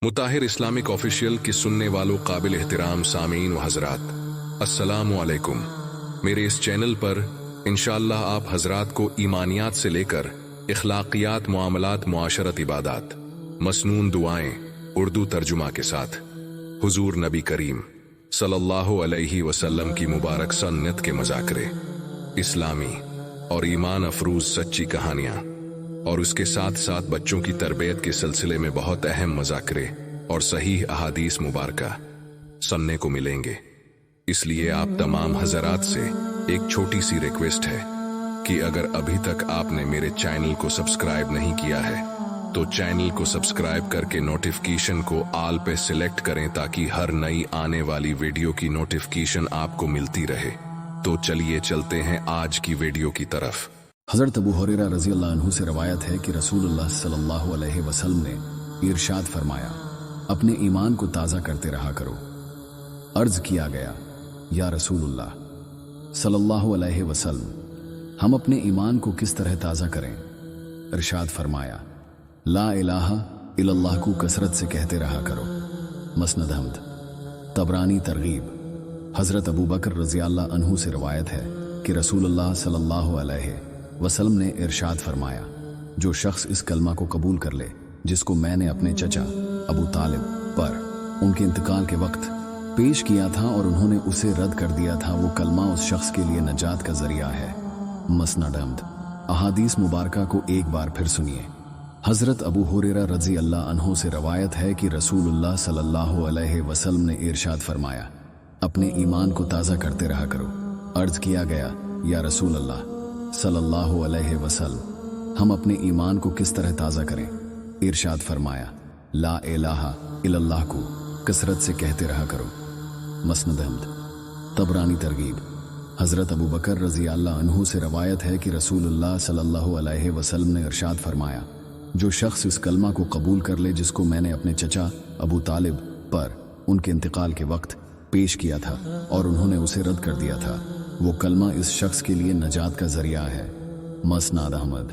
मुताहिर Islamic official की सुनने वालों काबिल एहतराम सामीन व हजरात, अस्सलामु अलैकुम। मेरे इस चैनल पर इंशाअल्लाह आप हजरात को ईमानियात से लेकर इखलाकियात, मुआमलात, मुआशरत, इबादात, मसनून दुआएं उर्दू तर्जुमा के साथ हुजूर नबी करीम सल्लल्लाहु अलैहि वसल्लम की मुबारक सन्नत के मजाकरे, इस्लामी और ईमान अफरूज सच्ची कहानियां और उसके साथ साथ बच्चों की तरबियत के सिलसिले में बहुत अहम मजाकरे और सही अहादीस मुबारका सुनने को मिलेंगे। इसलिए आप तमाम हजरात से एक छोटी सी रिक्वेस्ट है कि अगर अभी तक आपने मेरे चैनल को सब्सक्राइब नहीं किया है तो चैनल को सब्सक्राइब करके नोटिफिकेशन को ऑल पे सिलेक्ट करें ताकि हर नई आने वाली वीडियो की नोटिफिकेशन आपको मिलती रहे। तो चलिए चलते हैं आज की वीडियो की तरफ। हज़रत अबू हुरैरा रज़ी अल्लाह अन्हु से रवायत है कि रसूलुल्लाह सल्लल्लाहु अलैहि वसल्लम ने इरशाद फरमाया, अपने ईमान को ताज़ा करते रहा करो। अर्ज़ किया गया, या रसूलुल्लाह सल्लल्लाहु अलैहि वसल्लम, हम अपने ईमान को किस तरह ताज़ा करें? इरशाद फरमाया, ला इलाहा इल्लल्लाह को कसरत से कहते रहा करो। मस्नद हम्द, तबरानी तरगीब। हज़रत अबू बकर रज़ी अल्लाह अन्हु से रवायत है कि रसूलुल्लाह सल्लल्लाहु अलैहि वसल्लम ने इरशाद फरमाया, जो शख्स इस कलमा को कबूल कर ले जिसको मैंने अपने चचा अबू तालिब पर उनके इंतकाल के वक्त पेश किया था और उन्होंने उसे रद्द कर दिया था, वो कलमा उस शख्स के लिए नजात का जरिया है। मस्नद अहमद। अहादीस मुबारका को एक बार फिर सुनिए। हज़रत अबू हुरैरा रज़ी अल्लाह अन्हु से रवायत है कि रसूलुल्लाह सल्लल्लाहु अलैहि वसल्लम ने इरशाद फरमाया, अपने ईमान को ताज़ा करते रहा करो। अर्ज़ किया गया, या रसूल अल्लाह सल्लल्लाहु अलैहि वसल्लम, हम अपने ईमान को किस तरह ताज़ा करें? इरशाद फरमाया, ला इलाहा इल्लल्लाह को कसरत से कहते रहा करो। मस्नद अहमद, तबरानी तरगीब। हज़रत अबू बकर रज़ी अल्लाह अन्हु से रवायत है कि रसूलुल्लाह सल्लल्लाहु अलैहि वसल्लम ने इरशाद फरमाया, जो शख्स इस कलमा को कबूल कर ले जिसको मैंने अपने चचा अबू तालिब पर उनके इंतकाल के वक्त पेश किया था और उन्होंने उसे रद्द कर दिया था, वो कलमा इस शख्स के लिए नजात का जरिया है। मस्नद अहमद।